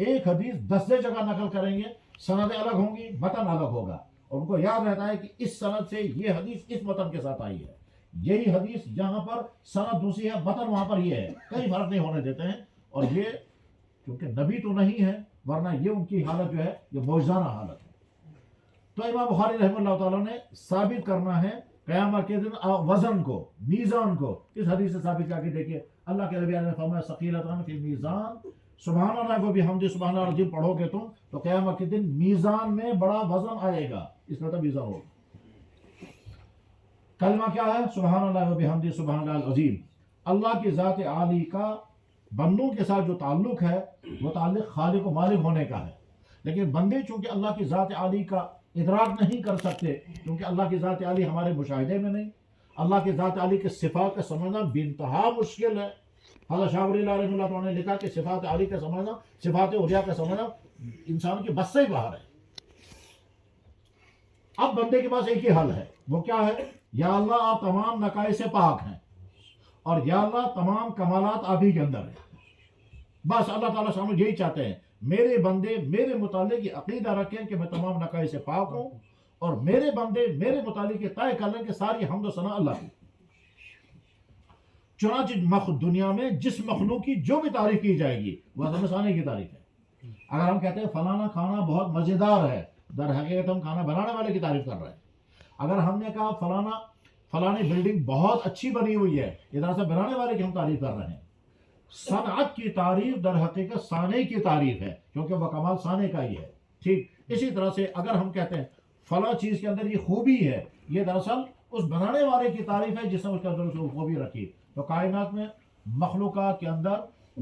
ایک حدیث 10 جگہ نقل کریں گے، سند الگ ہوں گی، متن الگ ہوگا، اور ان کو یاد رہتا ہے کہ اس سند سے یہ حدیث اس متن کے ساتھ آئی ہے، یہی حدیث یہاں پر سند دوسری ہے، متن وہاں پر یہ ہے، کئی فرق نہیں ہونے دیتے ہیں۔ اور یہ کیونکہ نبی تو نہیں ہے، ورنہ یہ ان کی حالت جو ہے یہ موجزانہ حالت ہے۔ تو امام بخاری رحمہ اللہ تعالیٰ نے ثابت کرنا ہے قیامت کے دن وزن کو، میزان کو، اس حدیث سے ثابت کر کے دیکھیے، اللہ کے نبی نے فرمایا ثقیلتان فی المیزان، سبحان اللہ کو بھی حمد سبحان اللہ العظیم پڑھو گے تم تو قیامت کے دن میزان میں بڑا وزن آئے گا، اس مطلب میزان ہوگا۔ کلمہ کیا ہے؟ سبحان اللہ و بحمدہ سبحان اللہ العظیم۔ اللہ کی ذات عالی کا بندوں کے ساتھ جو تعلق ہے وہ تعلق خالق و مالک ہونے کا ہے، لیکن بندے چونکہ اللہ کی ذات عالی کا ادراک نہیں کر سکتے، کیونکہ اللہ کی ذات عالی ہمارے مشاہدے میں نہیں، اللہ کی ذات عالی کے صفات کا سمجھنا بے انتہا مشکل ہے۔ حضرت شاہ ولی اللہ رحمہ اللہ تعالیٰ نے لکھا کہ صفات عالی کا سمجھنا، صفات علیٰ کا سمجھنا انسان کی بس سے ہی باہر ہے۔ اب بندے کے پاس ایک ہی حل ہے، وہ کیا ہے؟ یا اللہ آپ تمام نقائص سے پاک ہیں، اور یا اللہ تمام کمالات آپ ہی کے اندر ہیں۔ بس اللہ تعالیٰ سے ہم یہی چاہتے ہیں، میرے بندے میرے متعلق یہ عقیدہ رکھیں کہ میں تمام نقائص سے پاک ہوں، اور میرے بندے میرے متعلق یہ طے کر لیں کہ ساری حمد و ثنا اللہ کی۔ چنانچہ دنیا میں جس مخلوق کی جو بھی تعریف کی جائے گی وہ عظمت ثانے کی تعریف ہے۔ اگر ہم کہتے ہیں فلانا کھانا بہت مزیدار ہے، در حقیقت ہم کھانا بنانے والے کی تعریف کر رہے ہیں۔ اگر ہم نے کہا فلانی بلڈنگ بہت اچھی بنی ہوئی ہے، یہ دراصل بنانے والے کی ہم تعریف کر رہے ہیں۔ صنعت کی تعریف در حقیقت صانع کی تعریف ہے، کیونکہ وہ کمال صانع کا ہی ہے۔ ٹھیک اسی طرح سے اگر ہم کہتے ہیں فلاں چیز کے اندر یہ خوبی ہے، یہ دراصل اس بنانے والے کی تعریف ہے جس نے اس کے اندر اس خوبی رکھی۔ تو کائنات میں مخلوقات کے اندر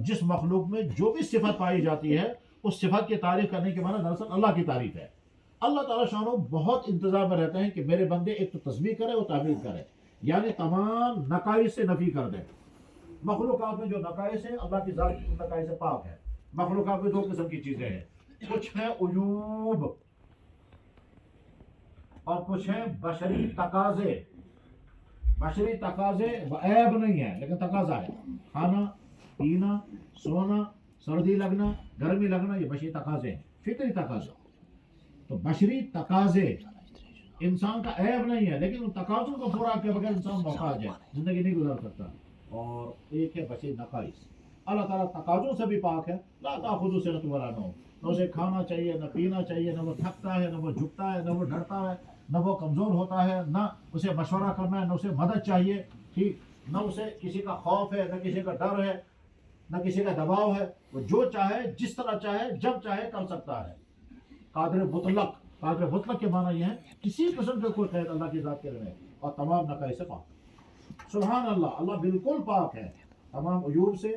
جس مخلوق میں جو بھی صفت پائی جاتی ہے اس صفت کی تعریف کرنے کے معنی دراصل اللہ کی تعریف ہے۔ اللہ تعالیٰ شانو بہت انتظار میں رہتے ہیں کہ میرے بندے ایک تو تسبیح کرے اور تعبیر کرے، یعنی تمام نقائص سے نفی کر دیں۔ مخلوقات میں جو نقائص ہیں اللہ کی ذات ان نقائص سے پاک ہے۔ مخلوقات میں دو قسم کی چیزیں ہیں، کچھ ہیں عیوب اور کچھ ہیں بشری تقاضے۔ بشری تقاضے عیب نہیں ہے لیکن تقاضا ہے، کھانا پینا، سونا، سردی لگنا، گرمی لگنا، یہ بشری تقاضے ہیں، فطری تقاضے۔ تو بشری تقاضے انسان کا عیب نہیں ہے، لیکن ان تقاضوں کو پورا کے بغیر انسان محتاج ہے، زندگی نہیں گزار سکتا۔ اور ایک ہے بشری نقائص۔ اللہ تعالیٰ تقاضوں سے بھی پاک ہے، لا تأخذہ سنۃ ولا نوم، نہ اسے کھانا چاہیے، نہ پینا چاہیے، نہ وہ تھکتا ہے، نہ وہ جھکتا ہے، نہ وہ ڈرتا ہے، نہ وہ کمزور ہوتا ہے، نہ اسے مشورہ کرنا ہے، نہ اسے مدد چاہیے، ٹھیک، نہ اسے کسی کا خوف ہے، نہ کسی کا ڈر ہے، نہ کسی کا دباؤ ہے۔ وہ جو چاہے جس طرح چاہے جب چاہے کر سکتا ہے۔ قادر مطلق، قادر مطلق کے معنی یہ ہے کسی قسم کا کوئی قید اللہ کی ذات کے رہے، اور تمام نقائص سے پاک۔ سبحان اللہ، اللہ بالکل پاک ہے تمام عیوب سے،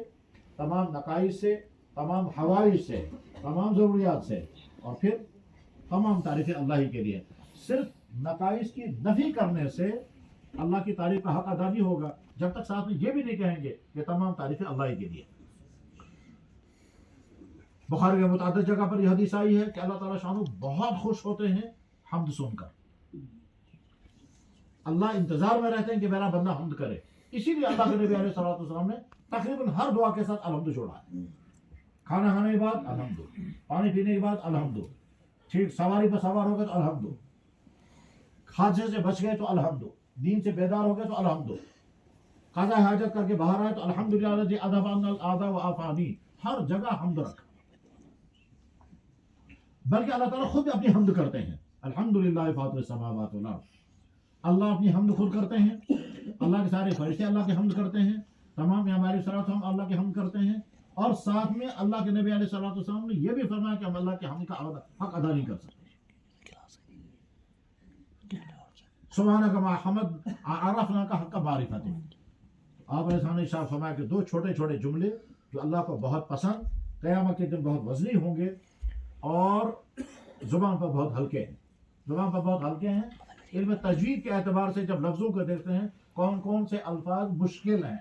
تمام نقائص سے، تمام حوائج سے، تمام ضروریات سے، اور پھر تمام تعریفیں اللہ ہی کے لیے۔ صرف نقائص کی نفی کرنے سے اللہ کی تعریف کا حق ادا نہیں ہوگا جب تک ساتھ میں یہ بھی نہیں کہیں گے کہ تمام تعریفیں اللہ ہی کے لیے۔ بخاری میں متعدد جگہ پر یہ حدیث آئی ہے کہ اللہ تعالیٰ شانو بہت خوش ہوتے ہیں حمد سن کر۔ اللہ انتظار میں رہتے ہیں کہ میرا بندہ حمد کرے، اسی لیے اللہ کے نبی علیہ الصلوۃ والسلام نے تقریباً ہر دعا کے ساتھ الحمد جوڑا ہے۔ کھانا کھانے کے بعد الحمد، پانی پینے کے بعد الحمد، ٹھیک، سواری پر سوار ہو گئے تو الحمد، حادثے سے بچ گئے تو الحمد، نیند سے بیدار ہو گئے تو الحمد، قضاء حاجت کر کے باہر آئے تو الحمدللہ الذی اذهب عنا الاذى وعافانی، ہر جگہ حمد رکھا۔ بلکہ اللہ تعالیٰ خود اپنی حمد کرتے ہیں، الحمدللہ فاطر السماوات والارض، اللہ اپنی حمد خود کرتے ہیں، اللہ کے سارے فرشتے اللہ کی حمد کرتے ہیں، تمام ہمارے صلوات ہم اللہ کی حمد کرتے ہیں، اور ساتھ میں اللہ کے نبی علیہ الصلوۃ والسلام نے یہ بھی فرمایا کہ ہم اللہ کے حمد کا حق ادا نہیں کر سکتے۔ سبحانک ما حمد عرفنا کا حق معرفت۔ آپ نے سامنے ارشاد فرمایا کہ دو چھوٹے چھوٹے جملے جو اللہ کو بہت پسند، قیامت کے دن بہت وزنی ہوں گے اور زبان پر بہت ہلکے ہیں، زبان پر بہت ہلکے ہیں۔ علم تجوید کے اعتبار سے جب لفظوں کو دیکھتے ہیں کون کون سے الفاظ مشکل ہیں،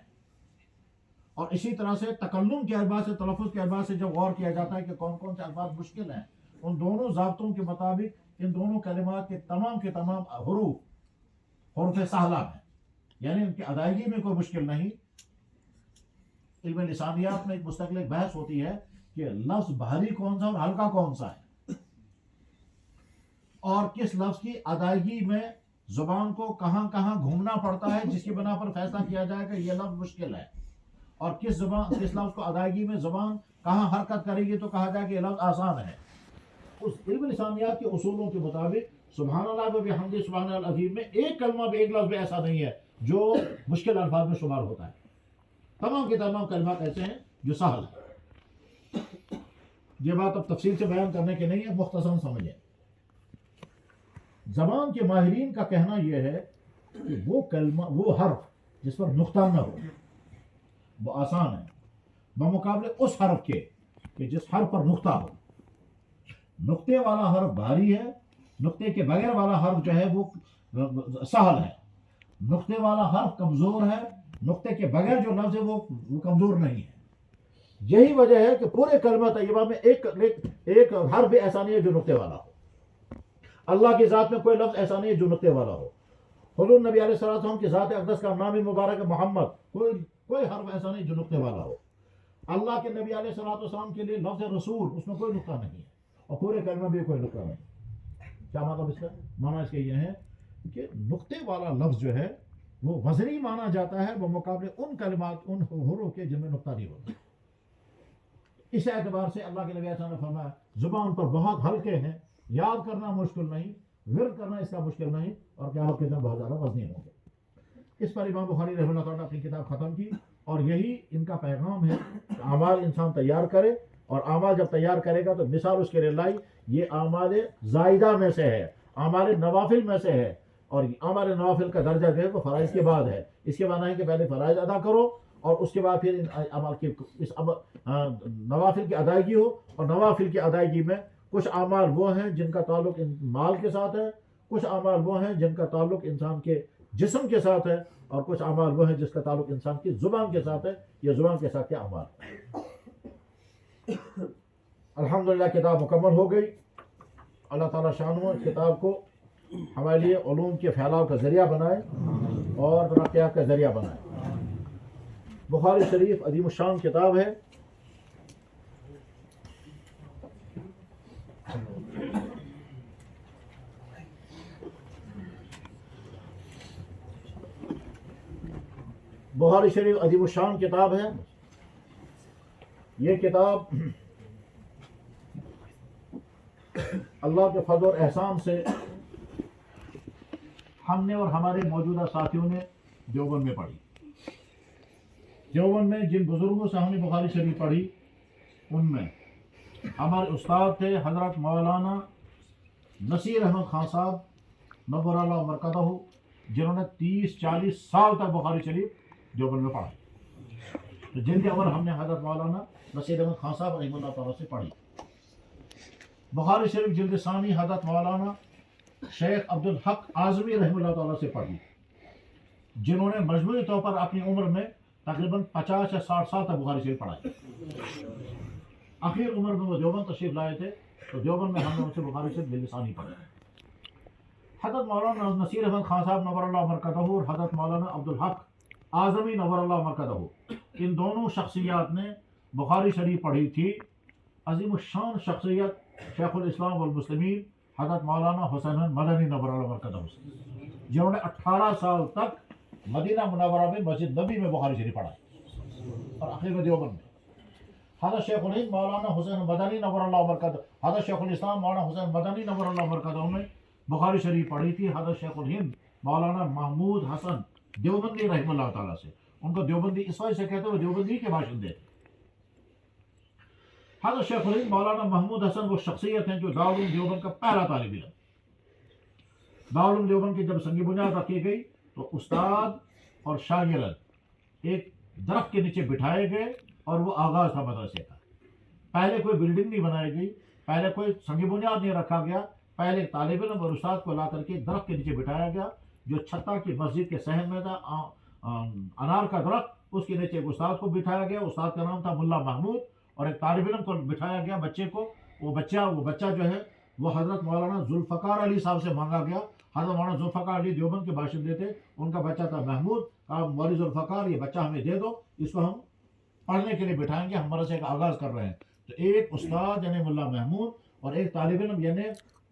اور اسی طرح سے تکلم کے اعتبار سے، تلفظ کے اعتبار سے جب غور کیا جاتا ہے کہ کون کون سے الفاظ مشکل ہیں، ان دونوں ضابطوں کے مطابق ان دونوں کلمات کے تمام حروف سہلہ ہیں، یعنی ان کی ادائیگی میں کوئی مشکل نہیں۔ علم لسانیات میں ایک مستقل بحث ہوتی ہے کہ کہ لفظ بھاری کون سا اور ہلکا کون سا ہے، اور کس لفظ کی ادائیگی میں زبان کو کہاں کہاں گھومنا پڑتا ہے جس کی بنا پر فیصلہ کیا جائے کہ یہ لفظ مشکل ہے، اور کس لفظ کو ادائیگی میں زبان کہاں حرکت کرے گی تو کہا جائے کہ یہ لفظ آسان ہے۔ اس علم لسانیات کے اصولوں کے مطابق سبحان اللہ و بحمدہ سبحان اللہ العظیم میں ایک کلمہ بھی، ایک لفظ بھی ایسا نہیں ہے جو مشکل الفاظ میں شمار ہوتا ہے۔ تمام کے تمام کلمات ایسے ہیں جو سہل ہیں۔ یہ بات اب تفصیل سے بیان کرنے کے نہیں ہے، مختصراً سمجھیں۔ زبان کے ماہرین کا کہنا یہ ہے کہ وہ کلمہ، وہ حرف جس پر نقطہ نہ ہو وہ آسان ہے، بمقابلے اس حرف کے کہ جس حرف پر نقطہ ہو۔ نقطے والا حرف بھاری ہے، نقطے کے بغیر والا حرف جو ہے وہ سہل ہے، نقطے والا حرف کمزور ہے، نقطے کے بغیر جو لفظ ہے وہ کمزور نہیں ہے۔ یہی وجہ ہے کہ پورے کلمہ طیبہ میں ایک حرف بھی ایسا نہیں ہے جو نقطے والا ہو۔ اللہ کی ذات میں کوئی لفظ ایسا نہیں ہے جو نقطے والا ہو۔ حضور نبی علیہ الصلوۃ والسلام کی ذات اقدس کا نام مبارک محمد، کوئی حرف ایسا نہیں جو نقطے والا ہو۔ اللہ کے نبی علیہ الصلوۃ والسلام کے لیے لفظ رسول، اس میں کوئی نقطہ نہیں ہے، اور پورے کلمہ میں کوئی نقطہ نہیں۔ کیا مطلب اس کا؟ معنی اس کے یہ ہے کہ نقطے والا لفظ جو ہے وہ وزنی مانا جاتا ہے بمقابلے ان کلمات، ان حروف کے جن میں نقطہ نہیں ہوتا۔ اس اعتبار سے اللہ کے نبی صلی اللہ علیہ وسلم نے فرمایا زبان پر بہت ہلکے ہیں، یاد کرنا مشکل نہیں، ورد کرنا اس کا مشکل نہیں، اور قیامت کے دن بہت زیادہ وزنی ہوں گے۔ اس پر امام بخاری رحمہ اللہ تعالیٰ نے اپنی کتاب ختم کی، اور یہی ان کا پیغام ہے کہ اعمال انسان تیار کرے، اور اعمال جب تیار کرے گا تو مثال اس کے لیے لائی، یہ اعمال زائدہ میں سے ہے، اعمال نوافل میں سے ہے، اور اعمال نوافل کا درجہ جو ہے وہ فرائض کے بعد ہے۔ اس کے بعد ہے کہ پہلے فرائض ادا کرو، اور اس کے بعد پھر عمل کی اس نوافل کی ادائیگی ہو، اور نوافل کی ادائیگی میں کچھ اعمال وہ ہیں جن کا تعلق مال کے ساتھ ہے، کچھ اعمال وہ ہیں جن کا تعلق انسان کے جسم کے ساتھ ہے، اور کچھ اعمال وہ ہیں جس کا تعلق انسان کی زبان کے ساتھ ہے۔ یہ زبان کے ساتھ کیا اعمال ہیں۔ الحمدللہ کتاب مکمل ہو گئی۔ اللہ تعالیٰ شانہ کتاب کو ہمارے لیے علوم کے پھیلاؤ کا ذریعہ بنائے اور ترقیات کا ذریعہ بنائے۔ بخاری شریف عظیم الشان کتاب ہے۔ بخاری شریف عظیم الشان کتاب ہے۔ یہ کتاب اللہ کے فضل اور احسان سے ہم نے اور ہمارے موجودہ ساتھیوں نے دیوبند میں پڑھی۔ دیوبند میں جن بزرگوں سے ہم نے بخاری شریف پڑھی، ان میں ہمارے استاد تھے حضرت مولانا نصیر احمد خان صاحب نور اللہ مرکزہ، جنہوں نے 30-40 سال تک بخاری شریف دیوبند میں پڑھا، تو جن کی عمر ہم نے حضرت مولانا نصیر احمد خان صاحب رحمہ اللہ تعالیٰ سے پڑھی۔ بخاری شریف جلد ثانی حضرت مولانا شیخ عبدالحق اعظمی رحمہ اللہ تعالیٰ سے پڑھی، جنہوں نے مجموعی طور پر اپنی عمر میں تقریباً 50 یا 60 سال تک بخاری شریف پڑھائی۔ آخر عمر میں وہ دیوبند تشریف لائے تھے، تو دیوبند میں ہم نے ان سے بخاری شریف جلد ثانی پڑھی۔ حضرت مولانا نصیر احمد خان صاحب نور اللہ مرکزہ اور حضرت مولانا عبدالحق اعظمی نور اللہ مرکزہ، ان دونوں شخصیات نے بخاری شریف پڑھی تھی۔ عظیم الشان شخصیت شیخ الاسلام والمسلمین حضرت مولانا حسین مدنی نور اللہ مرکزہ، جنہوں نے 18 سال تک مدینہ منورہ میں مسجد نبی میں بخاری شریف پڑھائی، اور آخر میں دیوبند میں۔ حضرت شیخ الہند مولانا حسین مدنی نور اللہ مرکزہ، حضرت شیخ الاسلام مولانا حسین مدنی نور اللہ مرکزہ میں بخاری شریف پڑھی تھی۔ حضرت شیخ الہند مولانا محمود حسن دیوبندی رحمہ اللہ تعالیٰ سے، ان کو دیوبندی اس وجہ سے کہتے ہیں وہ دیوبندی کے باشندے تھے۔ حضرت شیخ الہند مولانا محمود حسن وہ شخصیت ہیں جو دارالعلوم دیوبند کا پہلا طالب علم۔ دارالعلوم دیوبند کی جب سنگ بنیاد رکھی گئی تو استاد اور شاگرد ایک درخت کے نیچے بٹھائے گئے، اور وہ آغاز تھا مدرسے کا۔ پہلے کوئی بلڈنگ نہیں بنائی گئی، پہلے کوئی سنگ بنیاد نہیں رکھا گیا، پہلے طالب علم اور استاد کو لا کر کے درخت کے نیچے بٹھایا گیا، جو چھتا کی مسجد کے صحن میں تھا، انار کا درخت، اس کے نیچے ایک استاد کو بٹھایا گیا۔ استاد کا نام تھا ملا محمود، اور ایک طالب علم کو بٹھایا گیا، بچے کو۔ وہ بچہ جو ہے وہ حضرت مولانا ذوالفقار علی صاحب سے مانگا گیا۔ حضرت مولانا ذوالفقار علی دیوبند کے باشندے تھے، ان کا بچہ تھا محمود۔ کہا مولوی ذوالفقار یہ بچہ ہمیں دے دو، اس کو ہم پڑھنے کے لیے بٹھائیں گے، ہم مدرسے کا آغاز کر رہے ہیں۔ تو ایک استاد یعنی ملا محمود اور ایک طالب علم یعنی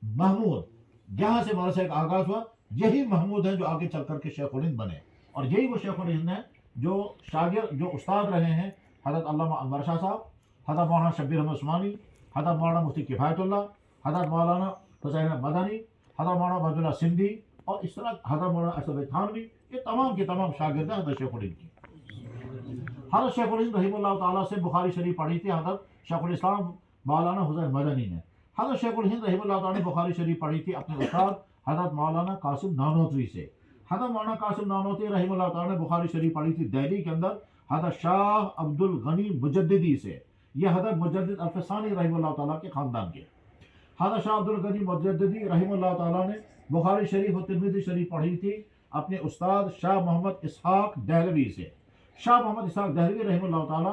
محمود، جہاں سے مدرسے کا آغاز ہوا، یہی محمود ہے جو آگے چل کر کے شیخ الہند بنے، اور یہی وہ شیخ الہند ہیں جو شاگرد جو استاد رہے ہیں حضرت علامہ انور شاہ صاحب، حضرت مولانا شبیر احمد عثمانی، حضرت مولانا مفتی کفایت اللہ، حضرت مولانا حسین مدنی، حضرت مولانا عبداللہ سندھی، اور اس طرح حضرت مولانا اسد تھانوی، یہ تمام کے تمام شاگرد ہیں حضرت شیخ الہند کی۔ حضرت شیخ الہند رحمہ اللہ تعالیٰ سے بخاری شریف پڑھی تھی حضرت شیخ الاسلام مولانا حسین مدنی نے۔ حضرت شیخ الہند رحمہ اللہ تعالیٰ نے بخاری شریف پڑھی تھی اپنے استاد حضرت مولانا قاسم نانوتوی سے۔ حضرت مولانا قاسم نانوتوی رحمہ اللہ تعالیٰ نے بخاری شریف پڑھی تھی دہلی کے اندر حضرت شاہ عبد الغنی مجددی سے۔ یہ حضرت مجدد الفسانی رحمہ اللہ تعالیٰ کے خاندان کے۔ حضرت شاہ عبد الغنی مجددی رحمہ اللہ تعالیٰ نے بخاری شریف اور ترمذی شریف پڑھی تھی اپنے استاد شاہ محمد اسحاق دہلوی سے۔ شاہ محمد اسحاق دہلوی رحمہ اللہ تعالیٰ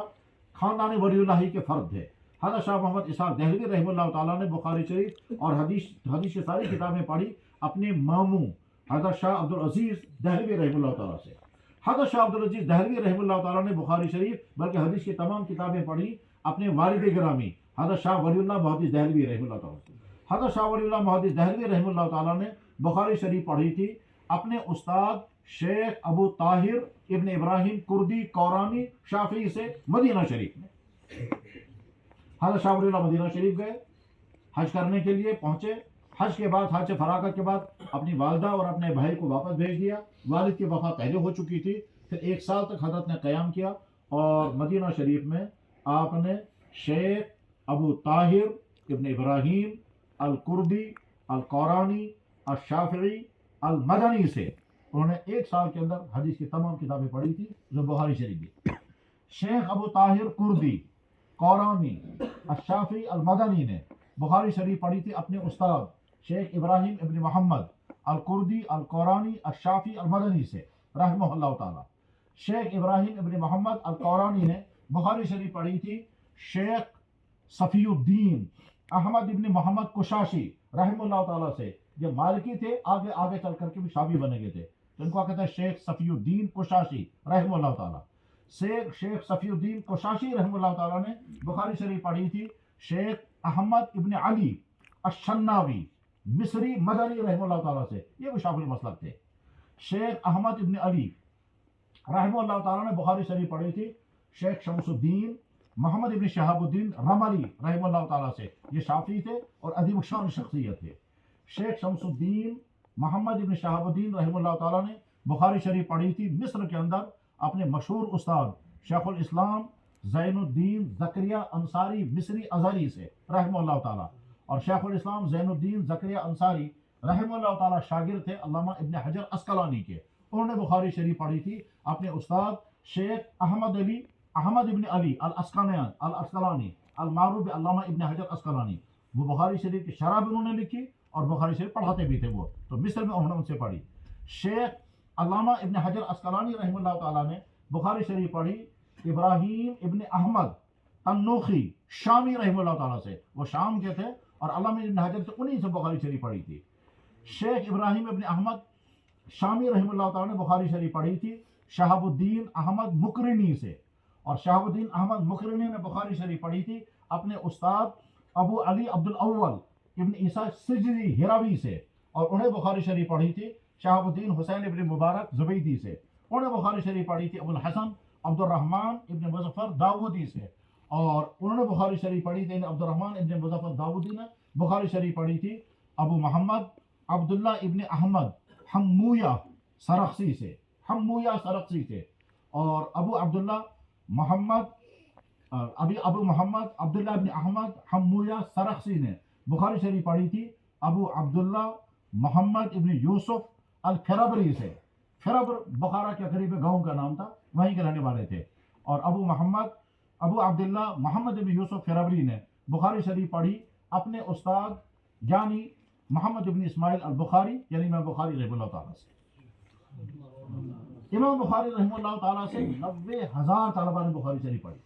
خاندان ولی اللہ کے فرد تھے۔ حضرت شاہ محمد اسحاق دہلوی رحمہ اللہ تعالیٰ نے بخاری شریف اور حدیث کی ساری کتابیں پڑھی اپنے ماموں حضرت شاہ عبد العزیز دہلوی رحمہ اللہ تعالیٰ سے۔ حضرت شاہ عبد العزیز دہلوی رحمہ اللہ تعالیٰ نے بخاری شریف بلکہ حدیث کی تمام کتابیں پڑھی اپنے والد گرامی حضرت شاہ ولی اللہ محدث دہلوی رحمہ اللہ تعالیٰ سے۔ حضرت شاہ ولی اللہ محدث دہلوی رحمہ اللہ تعالیٰ نے بخاری شریف پڑھی تھی اپنے استاد شیخ ابو طاہر ابن ابراہیم کردی کورانی شافعی سے مدینہ شریف میں۔ حضرت شاہ ولی اللہ مدینہ شریف گئے، حج کرنے کے لیے پہنچے، حج کے بعد حج فراغت کے بعد اپنی والدہ اور اپنے بھائی کو واپس بھیج دیا۔ والد کی وفات پہلے ہو چکی تھی، پھر 1 سال تک حضرت نے قیام کیا، اور مدینہ شریف میں آپ نے شیخ ابو طاہر ابن ابراہیم الکردی القورانی الشافعی المدنی سے انہوں نے 1 سال کے اندر حدیث کی تمام کتابیں پڑھی تھی جو بخاری شریف بھی۔ شیخ ابو طاہر کردی قورانی الشافعی المدنی نے بخاری شریف پڑھی تھی اپنے استاد شیخ ابراہیم ابن محمد الکردی القورانی الشافعی المدنی سے رحمہ اللہ تعالی۔ شیخ ابراہیم ابن محمد القورانی نے بخاری شریف پڑھی تھی شیخ صفی الدین احمد ابن محمد کشاشی رحمہ اللہ تعالیٰ سے۔ یہ مالکی تھے، آگے چل کر کے بھی شافعی بنے گئے تھے، تو ان کو کہتے ہیں شیخ صفی الدین کشاشی رحمہ اللہ تعالیٰ۔ شیخ صفی الدین کشاشی رحمہ اللہ تعالیٰ نے بخاری شریف پڑھی تھی شیخ احمد ابن علی الشناوی مصری مدنی رحمہ اللہ تعالیٰ سے، یہ بھی شافعی مسلک تھے۔ شیخ احمد ابن علی رحمہ اللہ تعالیٰ نے بخاری شریف پڑھی تھی شیخ شمس الدین محمد ابن شہاب الدین رملی رحمہ اللہ تعالیٰ سے، یہ شافعی تھے اور عظیم الشان شخصیت تھے۔ شیخ شمس الدین محمد ابن شہاب الدین رحمہ اللہ تعالیٰ نے بخاری شریف پڑھی تھی مصر کے اندر اپنے مشہور استاد شیخ الاسلام زین الدین زکریا انصاری مصری ازہری سے رحمہ اللہ تعالیٰ، اور شیخ الاسلام زین الدین زکریا انصاری رحمہ اللہ تعالیٰ شاگرد تھے علامہ ابن حجر عسقلانی کے۔ انہوں نے بخاری شریف پڑھی تھی اپنے استاد شیخ احمد ابن علی العسقلانی المعروف علامہ ابن حجر عسقلانی۔ وہ بخاری شریف کی شرح بھی انہوں نے لکھی اور بخاری شریف پڑھاتے بھی تھے، وہ تو مصر میں انہوں نے ان سے پڑھی۔ شیخ علامہ ابن حجر عسقلانی رحمہ اللہ تعالیٰ نے بخاری شریف پڑھی ابراہیم ابن احمد تنوخی شامی رحمہ اللہ تعالیٰ سے، وہ شام کے تھے، اور علامہ ابن حجر سے انہی سے بخاری شریف پڑھی تھی۔ شیخ ابراہیم ابن احمد شامی رحمہ اللہ تعالیٰ نے بخاری شریف پڑھی تھی شہاب الدین احمد مکرنی سے، اور شہاب الدین احمد مکرنی نے بخاری شریف پڑھی تھی اپنے استاد ابو علی عبد الاول ابن عیسیٰ سجدی ہراوی سے، اور انہیں بخاری شریف پڑھی تھی شہاب الدین حسین ابن مبارک زبیدی سے۔ انہیں بخاری شریف پڑھی تھی ابو الحسن عبد الرحمن ابن مظفر داودی سے، اور انہوں نے بخاری شریف پڑھی تھی عبد الرحمن ابن مظفر داودی نے بخاری شریف پڑھی تھی ابو محمد عبداللہ ابن احمد حمویہ سرخسی سے، اور ابو محمد عبداللہ ابن احمد حمویہ سرخسی نے بخاری شریف پڑھی تھی ابو عبداللہ محمد ابن یوسف الفربری سے۔ فربر بخارا کے قریب گاؤں کا نام تھا، وہیں کے رہنے والے تھے، اور ابو عبداللہ محمد ابن یوسف فربری نے بخاری شریف پڑھی اپنے استاد یعنی محمد ابن اسماعیل البخاری یعنی امام بخاری رحمہ اللہ تعالیٰ سے۔ امام بخاری رحمہ اللہ تعالیٰ سے 90,000 طلبہ نے بخاری شریف پڑھی،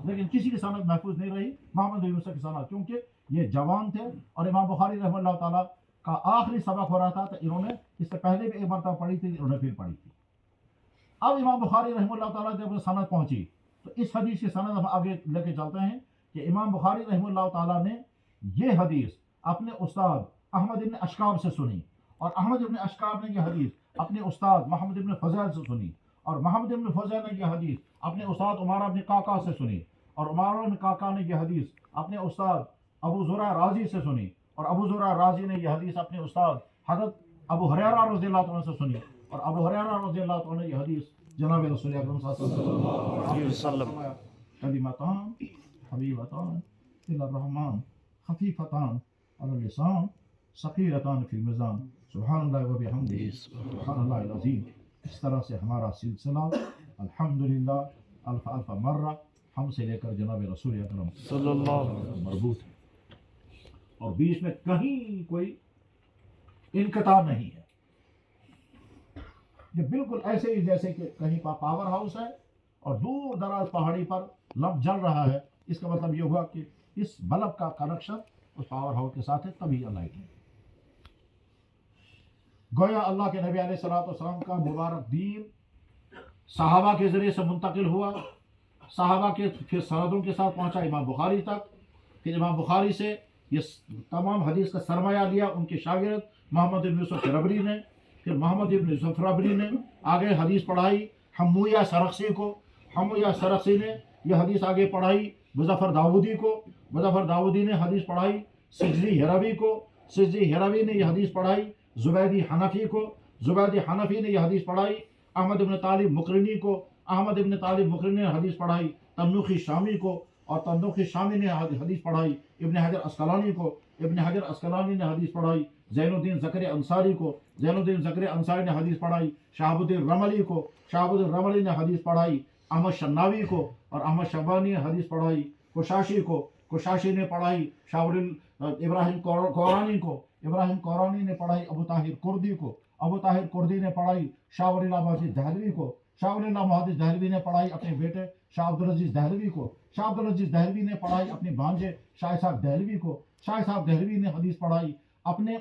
لیکن کسی کی سند محفوظ نہیں رہی محمد بن یوسف کی سند، کیونکہ یہ جوان تھے اور امام بخاری رحمہ اللہ تعالیٰ کا آخری سبق ہو رہا تھا، تو انہوں نے اس سے پہلے بھی ایک مرتبہ پڑھی تھی، انہوں نے پھر پڑھی تھی۔ اب امام بخاری رحمہ اللہ تعالیٰ جب سند پہنچی تو اس حدیث کی سند ہم آگے لے کے چلتے ہیں کہ امام بخاری رحمہ اللہ تعالیٰ نے یہ حدیث اپنے استاد احمد ابن اشکاب سے سنی، اور احمد ابن اشکاب نے یہ حدیث اپنے استاد محمد ابن فضیل سے سنی، اور محمد ابن فضیل نے یہ حدیث اپنے استاد عمارہ ابن قعقاع سے سنی، اور عمارہ ابن قعقاع نے یہ حدیث اپنے استاد ابو زرع رازی سے سنی، اور ابو زرع رازی نے یہ حدیث اپنے استاد حضرت ابو ہریرہ رضی اللہ عنہ سے سنی، اور ابو ہریرہ رضی اللہ عنہ نے یہ حدیث جناب رسول اکرم صلی اللہ علیہ وسلم کلمتان حبیبتان الی الرحمن خفیفتان علی اللسان ثقیلتان فی المیزان سبحان اللہ و بحمدہ سبحان اللہ العظیم۔ اس طرح سے ہمارا سلسلہ الحمدللہ الف الف مرہ ہم سے لے کر جناب رسول اکرم صلی اللہ علیہ وسلم مربوط ہے، اور بیچ میں کہیں کوئی انقطاع نہیں ہے۔ یہ بالکل ایسے ہی جیسے کہ کہیں پاور ہاؤس ہے اور دور دراز پہاڑی پر لمپ جل رہا ہے، اس کا مطلب یہ ہوا کہ اس بلب کا کنیکشن اس پاور ہاؤس کے ساتھ ہے، تبھی یہ لائٹ ہے۔ گویا اللہ کے نبی علیہ الصلوۃ والسلام کا مبارک دین صحابہ کے ذریعے سے منتقل ہوا، صحابہ کے پھر سندوں کے ساتھ پہنچا امام بخاری تک، پھر امام بخاری سے یہ تمام حدیث کا سرمایہ لیا ان کے شاگرد محمد بن یوسف ربری نے، پھر محمد بن یوسف ربری نے آگے حدیث پڑھائی حمویہ سرخسی کو، حمویہ سرخسی نے یہ حدیث آگے پڑھائی مظفر داودی کو، مظفر داودی نے حدیث پڑھائی سجزی ہروی کو، سجزی ہروی نے یہ حدیث پڑھائی زبیدی حنفی کو، زبیدی حنفی نے یہ حدیث پڑھائی احمد ابن طالب مقرنی کو، احمد ابن طالب مقرنی نے حدیث پڑھائی تنوخی شامی کو، اور تنوخی شامی نے حدیث پڑھائی ابن حجر اسقلانی کو، ابن حجر اسقلانی نے حدیث پڑھائی زین الدین زکری انصاری کو، زین الدین زکری انصاری نے حدیث پڑھائی شہاب الدین رملی کو، شہاب الدین رملی نے حدیث پڑھائی احمد شناوی کو، اور احمد شبانی نے حدیث پڑھائی کشاشی کو، کشاشی نے پڑھائی ابراہیم قورانی کو، ابراہیم قورانی نے پڑھائی ابو طاہر کردی کو، ابو طاہر کردی نے پڑھائی شاہ ولی اللہ محدث دہلوی کو، شاہ ولی اللہ محدث دہلوی نے پڑھائی اپنے بیٹے شاہ عبدالعزیز دہلوی کو، شاہ عبدالعزیز دہلوی نے پڑھائی اپنے بھانجے شاہ صاحب دہلوی کو، شاہ صاحب دہلوی نے حدیث پڑھائی اپنے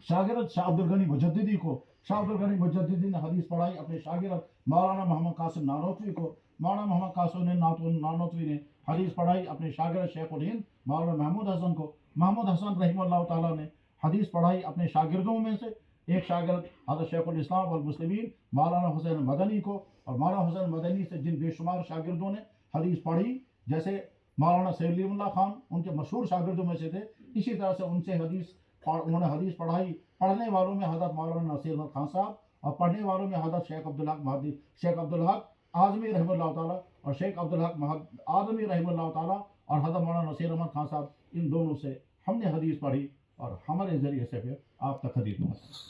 شاگرد شاہ عبدالغنی مجددی کو، شاہ عبدالغنی مجددی نے حدیث پڑھائی اپنے شاگرد مولانا محمد قاسم نانوتوی کو، مولانا محمد قاسم نانوتوی نے حدیث پڑھائی اپنے شاگرد شیخ الہند مولانا محمود حسن کو، محمود حسن رحمہ اللہ تعالیٰ نے حدیث پڑھائی اپنے شاگردوں میں سے ایک شاگرد حضرت شیخ الاسلام والمسلمین مولانا حسین مدنی کو، اور مولانا حسین مدنی سے جن بے شمار شاگردوں نے حدیث پڑھی جیسے مولانا سلیم اللہ خان ان کے مشہور شاگردوں میں سے تھے، اسی طرح سے ان سے انہوں نے حدیث پڑھائی۔ پڑھنے والوں میں حضرت مولانا نصیر احمد خان صاحب، اور پڑھنے والوں میں حضرت شیخ عبدالحق اعظمی رحمہ اللہ تعالیٰ، اور شیخ عبدالحق اعظمی رحمہ اللہ تعالیٰ اور حضرت مولانا نصیر احمد خان صاحب، ان دونوں سے ہم نے حدیث پڑھی اور ہمارے ذریعے سے پھر آپ تک حدیث پہنچی۔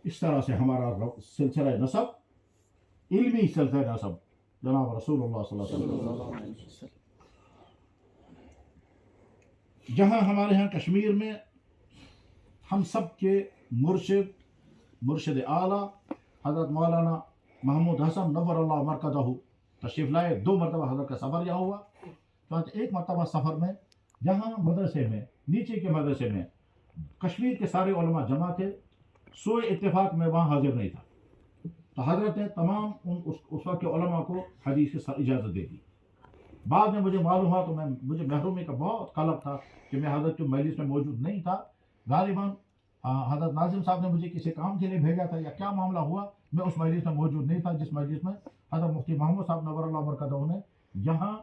اس طرح سے ہمارا سلسلہ نسب علمی سلسلہ نسب جناب رسول اللہ صلی اللہ علیہ وسلم، جہاں ہمارے ہاں کشمیر میں ہم سب کے مرشد اعلیٰ حضرت مولانا محمود حسن نور اللہ مرکزہ تشریف لائے، 2 مرتبہ حضرت کا سفر یہاں ہوا، تو ایک مرتبہ سفر میں یہاں مدرسے میں نیچے کے مدرسے میں کشمیر کے سارے علماء جمع تھے، سوئے اتفاق میں وہاں حاضر نہیں تھا، تو حضرت نے تمام اس وقت کے علماء کو حدیث کی اجازت دے دی۔ بعد میں مجھے معلوم ہوا تو مجھے محرومی کا بہت قلق تھا کہ میں حضرت کی مجلس میں موجود نہیں تھا، غالباً حضرت ناظم صاحب نے مجھے کسی کام کے لیے بھیجا تھا یا کیا معاملہ ہوا، میں اس مجلس میں موجود نہیں تھا جس مجلس میں حضرت مفتی محمد صاحب نور اللہ برکاتہ نے یہاں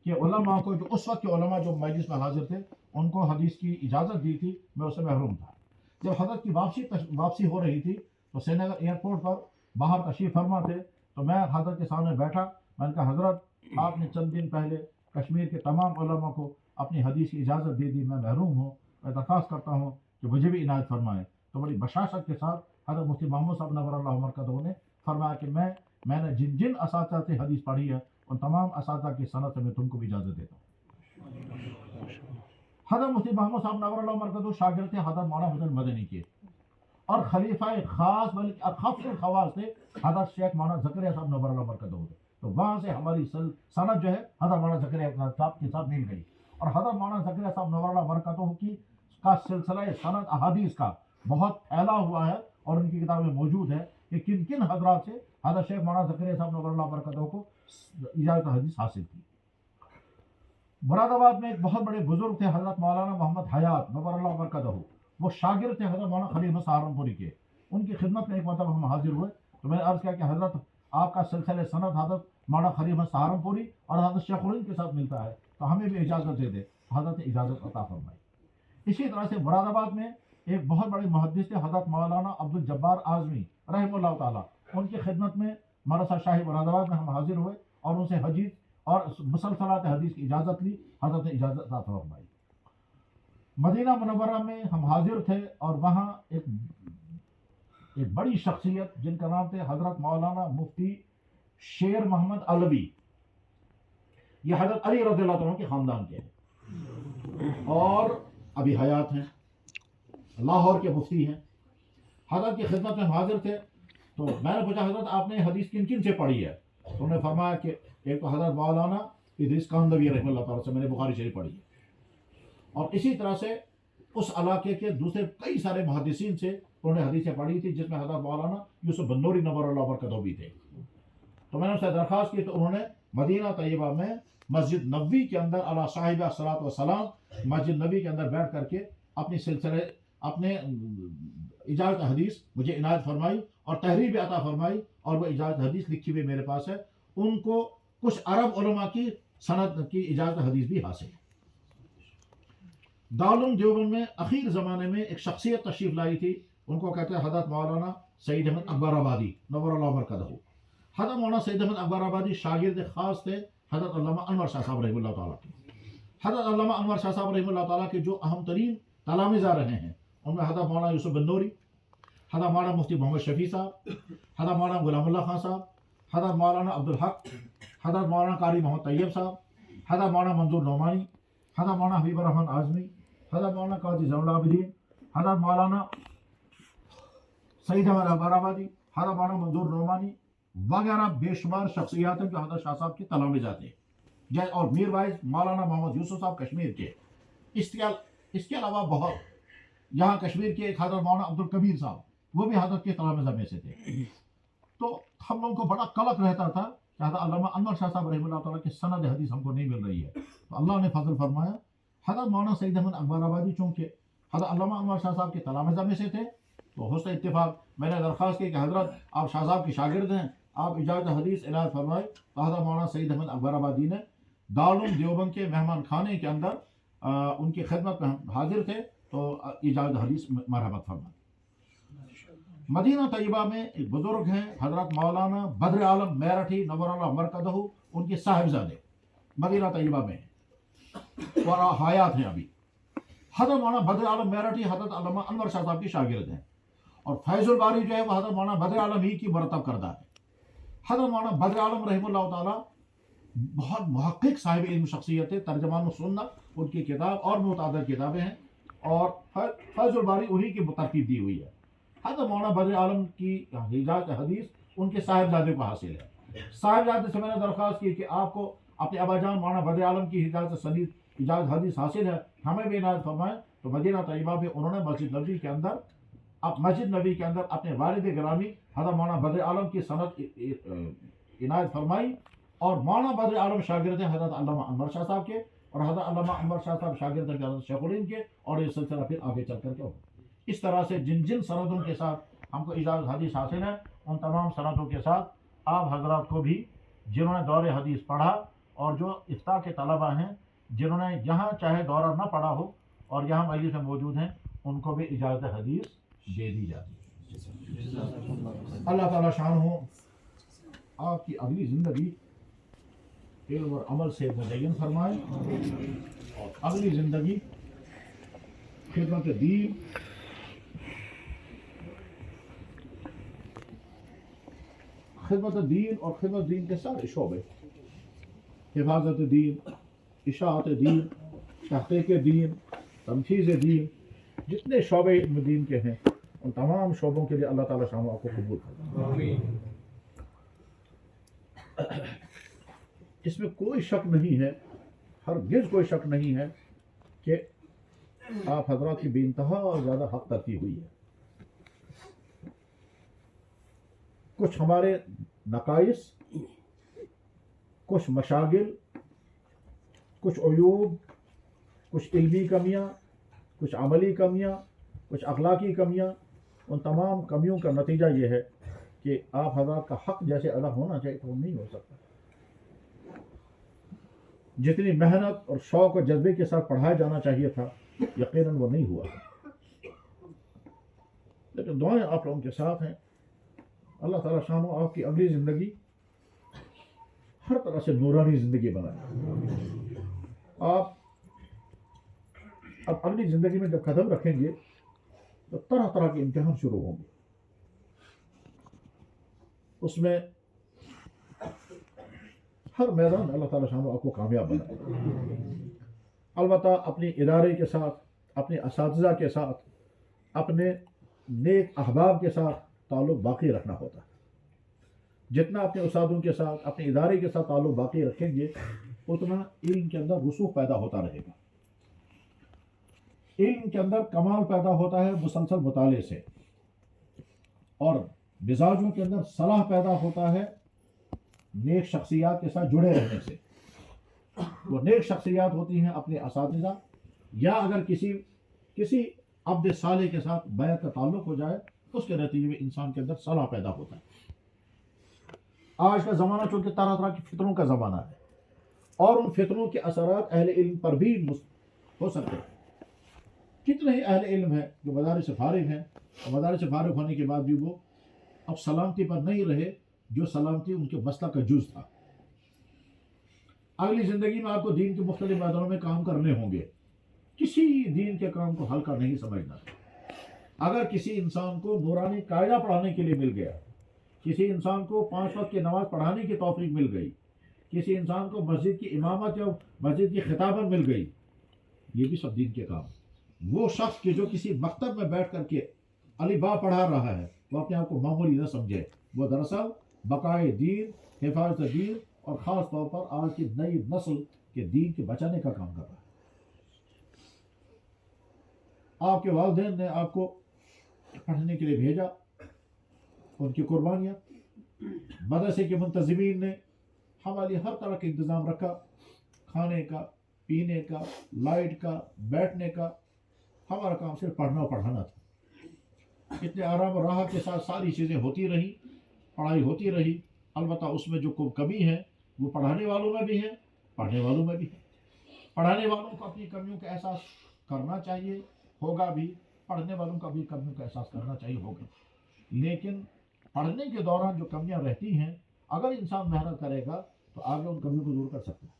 کے علماء کو، جو اس وقت کے علماء جو مجلس میں حاضر تھے، ان کو حدیث کی اجازت دی تھی، میں اس سے محروم تھا۔ جب حضرت کی واپسی ہو رہی تھی تو سری نگر ایئرپورٹ پر باہر تشریف فرما تھے، تو میں حضرت کے سامنے بیٹھا، میں نے کہا حضرت آپ نے چند دن پہلے کشمیر کے تمام علماء کو اپنی حدیث کی اجازت دے دی، میں محروم ہوں، میں درخواست کرتا ہوں کہ مجھے بھی عنایت فرمائیں۔ تو بڑی بشاشت کے ساتھ حضرت مفتی محمد صاحب نور اللہ مرکزہ نے فرمایا کہ میں نے جن اساتذہ سے حدیث پڑھی ہے ان تمام اساتذہ کی سند سے میں تم کو بھی اجازت دیتا ہوں۔ حضرت مفتی محمد صاحب نور اللہ مرکزہ شاگرد تھے حضرت مولانا حسین مدنی کے، اور خلیفہ خاص بلکہ اخف الخواص تھے حضرت شیخ مولانا زکریا صاحب نور اللہ مرکزہ ہوتے، تو وہاں سے ہماری سند جو ہے حضرت مولانا زکریا صاحب کے ساتھ مل گئی، اور حضرت مولانا زکریا صاحب نور اللہ مرکزہ کا سلسلہ سند احادیث کا بہت پھیلا ہوا ہے، اور ان کی کتابیں موجود ہے، کہ کن کن حضرات سے حضرت شیخ مولانا زکریا صاحب نور اللہ برکاتہ کو اجازت حدیث حاصل کی۔ مراد آباد میں ایک بہت بڑے بزرگ تھے حضرت مولانا محمد حیات نور اللہ برکاتہ، وہ شاگرد تھے حضرت مولانا خلیل احمد سہارنپوری کے۔ ان کی خدمت میں ایک مرتبہ ہم حاضر ہوئے تو میں نے عرض کیا کہ حضرت آپ کا سلسلہ سند حضرت مولانا خلیل احمد سہارنپوری اور حضرت شیخ الہند کے ساتھ ملتا ہے، تو ہمیں بھی اجازت دے دے۔ حضرت نے اجازت عطا فرمائی۔ اسی طرح سے مراد آباد میں ایک بہت بڑے محدث تھے حضرت مولانا عبد الجبار اعظمی رحمہ اللہ تعالیٰ، ان کی خدمت میں مدرسہ شاہی مراد آباد میں ہم حاضر ہوئے اور ان سے حدیث اور مسلسلات حدیث کی اجازت لی۔ حضرت نے اجازت عطا فرمائی۔ مدینہ منورہ میں ہم حاضر تھے اور وہاں ایک بڑی شخصیت جن کا نام تھے حضرت مولانا مفتی شیر محمد علوی، یہ حضرت علی رضی اللہ عنہ کے خاندان کے ہیں اور ابھی حیات ہیں، لاہور کے مفتی ہیں۔ حضرت کی خدمت میں حاضر تھے تو میں نے پوچھا حضرت آپ نے حدیث کن کن سے پڑھی ہے؟ تو انہوں نے فرمایا کہ ایک تو حضرت مولانا ادریس کاندھوی رحمہ اللہ تعالیٰ سے میں نے بخاری شریف پڑھی ہے، اور اسی طرح سے اس علاقے کے دوسرے کئی سارے محدثین سے انہوں نے حدیثیں پڑھی تھی، جس میں حضرت مولانا یوسف بنوری نور اللہ برکاتہ بھی تھے۔ تو میں نے ان سے درخواست کی تو انہوں نے مدینہ طیبہ میں مسجد نبوی کے اندر علی صاحب الصلاۃ والسلام مسجد نبوی کے اندر بیٹھ کر کے اپنی سلسلے اپنے اجازت حدیث مجھے عنایت فرمائی اور تحریر بھی عطا فرمائی، اور وہ اجازت حدیث لکھی ہوئی میرے پاس ہے۔ ان کو کچھ عرب علماء کی سند کی اجازت حدیث بھی حاصل ہے۔ دارالعلوم دیوبند میں اخیر زمانے میں ایک شخصیت تشریف لائی تھی، ان کو کہتے ہیں حضرت مولانا سعید احمد اکبر آبادی نور اللہ برکاتہ۔ حضرت مولانا سعید احمد اکبر آبادی شاگرد خاص تھے حضرت علامہ انور شاہ صاحب رحمہ اللہ تعالیٰ کے۔ حضرت علامہ انور شاہ صاحب رحمہ اللہ تعالیٰ کے جو اہم ترین تلامذہ رہے ہیں ان میں حضرت مولانا یوسف بنوری، حضرت مولانا مفتی محمد شفیع صاحب، حضرت مولانا غلام اللہ خان صاحب، حضرت مولانا عبدالحق، حضرت مولانا قاری محمد طیب صاحب، حضرت مولانا منظور نعمانی، حضرت مولانا حبیب الرحمن اعظمی، حضرت مولانا قاضی زین العابدین، حضرت مولانا سعید احمد اکبر آبادی، حضرت مولانا منظور نعمانی وغیرہ بے شمار شخصیات ہیں جو حضرت شاہ صاحب کے تلامذہ تھے، اور میر وائز مولانا محمد یوسف صاحب کشمیر کے۔ اس کے علاوہ بہت یہاں کشمیر کے ایک حضرت مولانا عبد الکبیر صاحب، وہ بھی حضرت کے تلامذہ میں سے تھے۔ تو ہم لوگوں کو بڑا قلق رہتا تھا کہ حضرت علامہ انور شاہ صاحب رحمہ اللہ تعالیٰ کی سند حدیث ہم کو نہیں مل رہی ہے، تو اللہ نے فضل فرمایا حضرت مولانا سعید احمد اکبر آبادی چونکہ حضرت علامہ انور شاہ صاحب کے تلامذہ میں سے تھے، تو حسن اتفاق میں نے درخواست کی کہ حضرت آپ شاہ صاحب کے شاگرد ہیں، آپ اجازت حدیث عنایت فرمائے، تو حضرت مولانا سعید احمد اکبر آبادی نے دارالعلوم دیوبند کے مہمان خانے کے اندر ان کی خدمت میں ہم حاضر تھے تو اجازت حدیث مرحمت فرمائے۔ مدینہ طیبہ میں ایک بزرگ ہیں حضرت مولانا بدر عالم میرٹھی نور اللہ مرکزہ، ان کے صاحبزادے مدینہ طیبہ میں ہیں اور حیات ہیں ابھی۔ حضرت مولانا بدر عالم میرٹھی حضرت علامہ انور شاہ صاحب کے شاگرد ہیں، اور فیض الباری جو ہے وہ حضرت مولانا بدر عالم ہی کی مرتب کردہ ہے۔ حضرت مولانا بدر عالم رحمہ اللہ تعالیٰ بہت محقق صاحب علم شخصیت ہے، ترجمان السنہ ان کی کتاب اور متعدد کتابیں ہیں، اور فیض الباری انہی کی ترتیب دی ہوئی ہے۔ حضرت مولانا بدر عالم کی اجازت حدیث ان کے صاحبزادے کو حاصل ہے۔ صاحبزادے سے میں نے درخواست کی کہ آپ کو اپنے ابا جان مولانا بدر عالم کی اجازت حدیث حاصل ہے، ہمیں بھی عنایت فرمائیں۔ تو مدینہ طیبہ میں انہوں نے مسجد نبوی کے اندر اپنے والد گرامی حضرت مولانا بدر عالم کی سند عنایت فرمائی، اور مولانا بدر عالم شاگرد ہیں حضرت علامہ انور شاہ صاحب کے، اور حضرت علامہ انور شاہ صاحب شاگرد ہیں حضرت شیخ الہند کے، اور یہ سلسلہ پھر آگے چل کر کے ہو۔ اس طرح سے جن جن سندوں کے ساتھ ہم کو اجازت حدیث حاصل ہے، ان تمام سندوں کے ساتھ آپ حضرات کو بھی جنہوں نے دور حدیث پڑھا اور جو افتاء کے طلبہ ہیں جنہوں نے یہاں چاہے دورہ نہ پڑھا ہو اور یہاں مجلس میں موجود ہیں، ان کو بھی اجازت حدیث دے دی جاتی ہے۔ اللہ تعالیٰ شان ہو آپ کی اگلی زندگی علم اور عمل سے مزین فرمائے، اور اگلی زندگی خدمت دین اور خدمت دین کے سارے شعبے، حفاظت دین، اشاعت دین، تحقیق دین، تنفیذ دین، جتنے شعبے علم دین کے ہیں ان تمام شعبوں کے لیے اللہ تعالیٰ شان آپ کو قبول فرمائے۔ اس میں کوئی شک نہیں ہے، ہرگز کوئی شک نہیں ہے کہ آپ حضرات کی بے انتہا اور زیادہ حق تلفی ہوئی ہے۔ کچھ ہمارے نقائص، کچھ مشاغل، کچھ عیوب، کچھ علمی کمیاں، کچھ عملی کمیاں، کچھ اخلاقی کمیاں، ان تمام کمیوں کا نتیجہ یہ ہے کہ آپ حضرات کا حق جیسے ادا ہونا چاہیے تو وہ نہیں ہو سکتا. جتنی محنت اور شوق اور جذبے کے ساتھ پڑھایا جانا چاہیے تھا یقیناً وہ نہیں ہوا. لیکن دعائیں آپ لوگوں کے ساتھ ہیں. اللہ تعالیٰ شان و آپ کی اگلی زندگی ہر طرح سے نورانی زندگی بنائے. آپ اب اگلی زندگی میں جب قدم رکھیں گے تو طرح طرح کے امتحان شروع ہوں گے. اس میں ہر میدان اللہ تعالیٰ شان و آپ کو کامیاب بنائے. البتہ اپنی ادارے کے ساتھ، اپنے اساتذہ کے ساتھ، اپنے نیک احباب کے ساتھ تعلق باقی رکھنا ہوتا ہے. جتنا اپنے استادوں کے ساتھ، اپنے ادارے کے ساتھ تعلق باقی رکھیں گے اتنا علم کے اندر رسوخ پیدا ہوتا رہے گا. علم کے اندر کمال پیدا ہوتا ہے مسلسل مطالعے سے، اور مزاجوں کے اندر صلاح پیدا ہوتا ہے نیک شخصیات کے ساتھ جڑے رہنے سے. وہ نیک شخصیات ہوتی ہیں اپنے اساتذہ، یا اگر کسی عبد صالح کے ساتھ بیعت کا تعلق ہو جائے اس کے نتیجے میں انسان کے اندر صلاح پیدا ہوتا ہے. آج کا زمانہ چونکہ طرح طرح کی فتنوں کا زمانہ ہے، اور ان فتنوں کے اثرات اہل علم پر بھی ہو سکتے ہیں. کتنے ہی اہل علم ہیں جو مدارس سے فارغ ہیں، اور مدارس سے فارغ ہونے کے بعد بھی وہ اب سلامتی پر نہیں رہے جو سلامتی ان کے مسلک کا جز تھا. اگلی زندگی میں آپ کو دین کے مختلف میدانوں میں کام کرنے ہوں گے. کسی دین کے کام کو ہلکا نہیں سمجھنا. اگر کسی انسان کو نورانی قاعدہ پڑھانے کے لیے مل گیا، کسی انسان کو 5 وقت کی نماز پڑھانے کی توفیق مل گئی، کسی انسان کو مسجد کی امامت یا مسجد کی خطابت مل گئی، یہ بھی سب دین کے کام. وہ شخص کہ جو کسی مکتب میں بیٹھ کر کے علی با پڑھا رہا ہے وہ اپنے آپ کو معمولی نہ سمجھے. وہ دراصل بقائے دین، حفاظت دین، اور خاص طور پر آج کی نئی نسل کے دین کے بچانے کا کام کر رہا ہے. آپ کے والدین نے آپ کو پڑھنے کے لیے بھیجا، ان کی قربانیاں. مدرسے کے منتظمین نے ہمارے ہر طرح کا انتظام رکھا، کھانے کا، پینے کا، لائٹ کا، بیٹھنے کا. ہمارا کام صرف پڑھنا اور پڑھانا تھا. اتنے آرام و راحت کے ساتھ ساری چیزیں ہوتی رہی، پڑھائی ہوتی رہی. البتہ اس میں جو کمی ہے وہ پڑھانے والوں میں بھی ہے، پڑھنے والوں میں بھی ہے. پڑھانے والوں کو اپنی کمیوں کا احساس کرنا چاہیے، ہوگا بھی. پڑھنے والوں کا بھی کمیوں کا احساس کرنا چاہیے، ہوگا. لیکن پڑھنے کے دوران جو کمیاں رہتی ہیں اگر انسان محنت کرے گا تو آگے ان کمیوں کو دور کر سکتا ہے.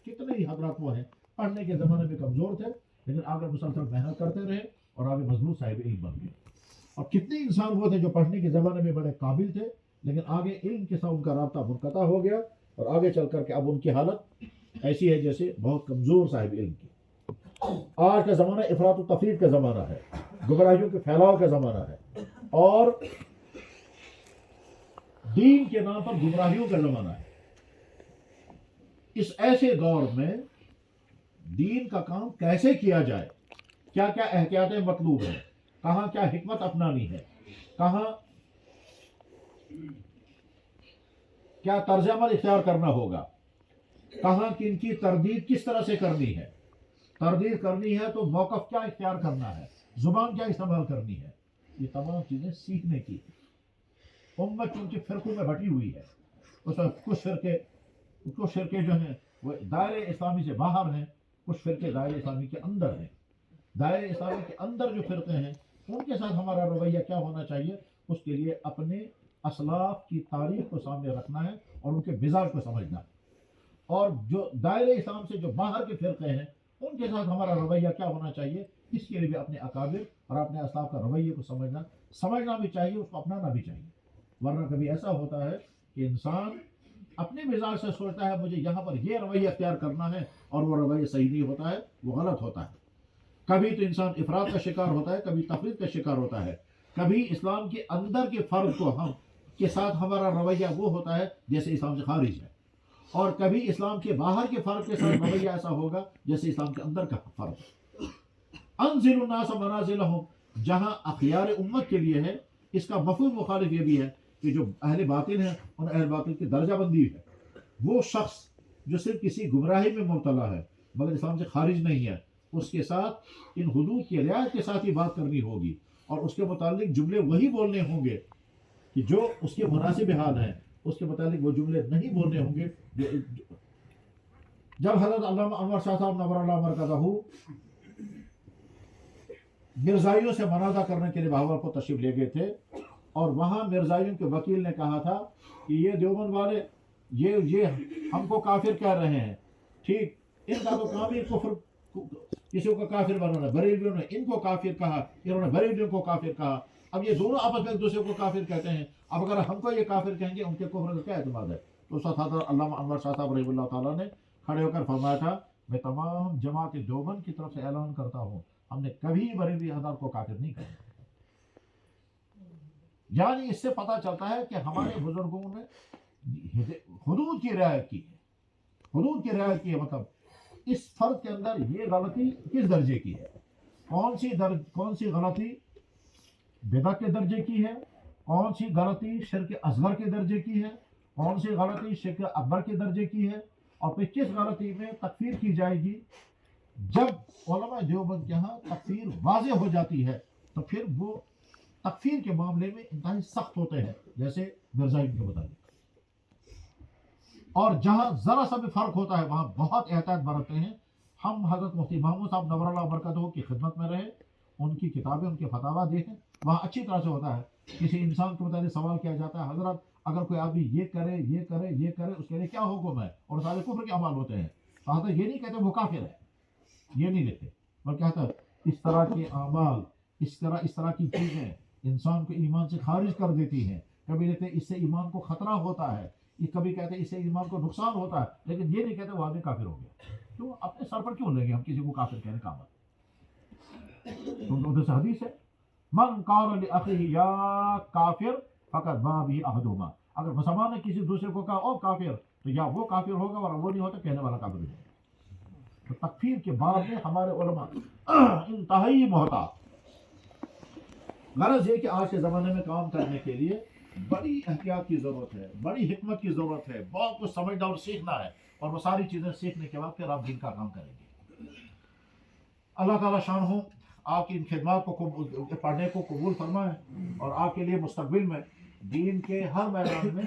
کتنے ہی حضرات وہ ہیں پڑھنے کے زمانے میں کمزور تھے لیکن آگے مسلسل محنت کرتے رہے اور آگے مضبوط صاحب علم بن گئے. اور کتنے انسان وہ تھے جو پڑھنے کے زمانے میں بڑے قابل تھے لیکن آگے علم کے ساتھ ان کا رابطہ منقطع ہو گیا، اور آگے چل کر کے اب ان کی حالت ایسی ہے جیسے بہت کمزور صاحب علم کی. آج کا زمانہ افراط و تفریط کا زمانہ ہے، گمراہیوں کے پھیلاؤ کا زمانہ ہے، اور دین کے نام پر گمراہیوں کا زمانہ ہے. اس ایسے دور میں دین کا کام کیسے کیا جائے، کیا کیا احتیاطیں مطلوب ہیں، کہاں کیا حکمت اپنانی ہے، کہاں کیا طرز عمل اختیار کرنا ہوگا، کہاں کن کی تردید کس طرح سے کرنی ہے. تردید کرنی ہے تو موقف کیا اختیار کرنا ہے، زبان کیا استعمال کرنی ہے. یہ تمام چیزیں سیکھنے کی. امت چونکہ فرقوں میں بٹی ہوئی ہے، اس میں کچھ فرقے جو ہیں وہ دائرے اسلامی سے باہر ہیں، کچھ فرقے دائرے اسلامی کے اندر ہیں. دائرے اسلامی کے اندر جو فرقے ہیں ان کے ساتھ ہمارا رویہ کیا ہونا چاہیے، اس کے لیے اپنے اسلاف کی تاریخ کو سامنے رکھنا ہے اور ان کے مزاج کو سمجھنا ہے. اور جو دائرے اسلام سے جو باہر کے فرقے ہیں ان کے ساتھ ہمارا رویہ کیا ہونا چاہیے، اس کے لیے بھی اپنے اکابر اور اپنے اسلاف کا رویے کو سمجھنا بھی چاہیے، اس کو اپنانا بھی چاہیے. ورنہ کبھی ایسا ہوتا ہے کہ انسان اپنے مزاج سے سوچتا ہے مجھے یہاں پر یہ رویہ اختیار کرنا ہے اور وہ رویہ صحیح نہیں ہوتا ہے، وہ غلط ہوتا ہے. کبھی تو انسان افراط کا شکار ہوتا ہے، کبھی تفریط کا شکار ہوتا ہے. کبھی اسلام کے اندر کے فرد کو ہم کے ساتھ ہمارا رویہ وہ ہوتا ہے جیسے اسلام سے خارج ہے، اور کبھی اسلام کے باہر کے فرد کے ساتھ رویہ ایسا ہوگا جیسے اسلام کے اندر کا فرد. انزل الناس منازلہم جہاں اخیار امت کے لیے ہے، اس کا مفہوم مخالف یہ بھی ہے کہ جو اہل باطل ہیں ان اہل باطل کی درجہ بندی ہے. وہ شخص جو صرف کسی گمراہی میں مبتلا ہے مگر اسلام سے خارج نہیں ہے، اس کے ساتھ ان حدود کی رعایت کے ساتھ ہی بات کرنی ہوگی، اور اس کے متعلق جملے وہی بولنے ہوں گے کہ جو اس کے مناسب حال ہیں. اس کے متعلق وہ جملے نہیں بولنے ہوں گے. جب حضرت علامہ انور شاہ صاحب نور اللہ مرکزہ مرزائیوں سے منازع کرنے کے لیے بہاولپور تشریف لے گئے تھے، اور وہاں مرزائیوں کے وکیل نے کہا تھا کہ یہ دیوبند والے یہ ہم کو کافر کہہ رہے ہیں، ٹھیک، ان کا تو کام ہی کفر، کسی کو کافر بنانا. بریلویوں نے ان کو کافر کہا، انہوں نے بریلویوں کو کافر کہا. اب یہ دونوں آپس میں ایک دوسرے کو کافر کہتے ہیں. اب اگر ہم کو یہ کافر کہیں گے ان کے کفر کا کیا اعتماد ہے؟ تو اس وقت حضرت علامہ انور شاہ صاحب رحمہ اللہ تعالیٰ نے کھڑے ہو کر فرمایا تھا، میں تمام جماعت دیوبند کی طرف سے اعلان کرتا ہوں ہم نے کبھی بریلوی حضرات کو کافر نہیں کہا. یعنی اس سے پتہ چلتا ہے کہ ہمارے بزرگوں نے حدود کی رعایت کی ہے. حدود کی رعایت کی ہے، مطلب اس فرد کے اندر یہ غلطی کس درجے کی ہے، کون سی غلطی بدعت کے درجے کی ہے، کون سی غلطی شرک اصغر کے درجے کی ہے، کون سی غلطی شرک اکبر کے درجے کی ہے، اور پھر کس غلطی میں تکفیر کی جائے گی. جب علماء دیوبند کے ہاں تکفیر واضح ہو جاتی ہے تو پھر وہ تکفیر کے معاملے میں انتہائی سخت ہوتے ہیں، جیسے مرزائیوں کے متعلق. اور جہاں ذرا سا بھی فرق ہوتا ہے وہاں بہت احتیاط برتتے ہیں. ہم حضرت مفتی محمود صاحب نور اللہ برکاتہ کی خدمت میں رہے، ان کی کتابیں، ان کے فتاوا دیکھیں، وہاں اچھی طرح سے ہوتا ہے. کسی انسان کے متعلق سوال کیا جاتا ہے، حضرت اگر کوئی آدمی یہ کرے یہ کرے یہ کرے اس کے لیے کیا حکم ہے، اور سارے کفر کے اعمال ہوتے ہیں. تو حضرت یہ نہیں کہتے وہ کافر ہے، یہ نہیں لکھتے، بلکہ کہتا ہے اس طرح کے اعمال، اس طرح کی چیزیں انسان کو ایمان سے خارج کر دیتی ہیں. کبھی کہتے ہیں اس سے ایمان کو خطرہ ہوتا ہے، کبھی کہتے ہیں اس سے ایمان کو نقصان ہوتا ہے، لیکن یہ نہیں کہتے وہ آدمی کافر ہو گیا. کیوں اپنے سر پر کیوں لیں گے ہم کسی کو کافر کہنے کا عمل؟ تو ادھر سے حدیث ہے، من قال لاخیہ یا کافر فقط باء به احدهما. اگر مسلمان نے کسی دوسرے کو کہا او کافر تو یا وہ کافر ہوگا اور وہ نہیں ہوتا کہنے والا کافر ہو جائے. تو تکفیر کے باب میں ہمارے علماء انتہائی محتاط. غرض یہ کہ آج کے زمانے میں کام کرنے کے لیے بڑی احتیاط کی ضرورت ہے، بڑی حکمت کی ضرورت ہے، بہت کچھ سمجھنا اور سیکھنا ہے، اور وہ ساری چیزیں سیکھنے کے بعد پھر آپ دین کا کام کریں گے. اللہ تعالیٰ شان ہو آپ کی ان خدمات کو پڑھنے کو قبول فرمائے، اور آپ کے لیے مستقبل میں دین کے ہر میدان میں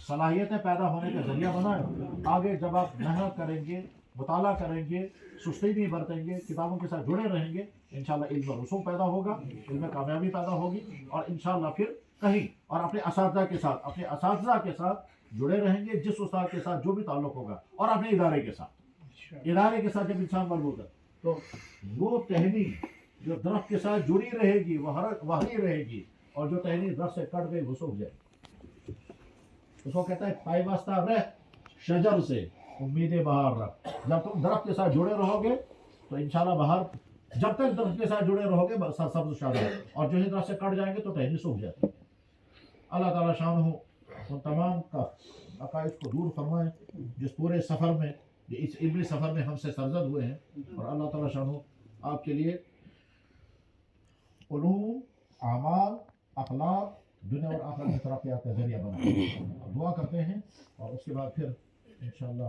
صلاحیتیں پیدا ہونے کا ذریعہ بنائے. آگے جب آپ محنت کریں گے، مطالعہ کریں گے، سستی نہیں برتیں گے، کتابوں کے ساتھ جڑے رہیں گے، انشاءاللہ علم و رسوخ پیدا ہوگا، علم میں کامیابی پیدا ہوگی، اور انشاءاللہ پھر کہیں اور اپنے اساتذہ کے ساتھ جڑے رہیں گے، جس استاد کے ساتھ جو بھی تعلق ہوگا، اور اپنے ادارے کے ساتھ جب انسان مربوط ہے تو وہ ٹہنی جو درخت کے ساتھ جڑی رہے گی وہ وہی رہے گی، اور جو ٹہنی درخت سے کٹ گئی وہ سوکھ جائے گی. اس کو کہتا ہے پائبستہ رہ شجر سے امید بہار رکھ. جب تم درخت کے ساتھ جڑے رہو گے تو انشاءاللہ بہار، جب تک درخت کے ساتھ جڑے رہو گے سبز شاداب، اور جو ہی درخت سے کٹ جائیں گے تو ٹہنی سوکھ جاتی ہے. اللہ تعالیٰ شان ہو ان تمام کا عقائد کو دور فرمائے جس پورے سفر میں، اس علمی سفر میں ہم سے سرزد ہوئے ہیں، اور اللہ تعالیٰ شان ہو آپ کے لیے علوم، اعمال، اخلاق، دنیا اور آخرت میں ترقیات کا ذریعہ بنا. دعا کرتے ہیں اور اس کے بعد پھر انشاءاللہ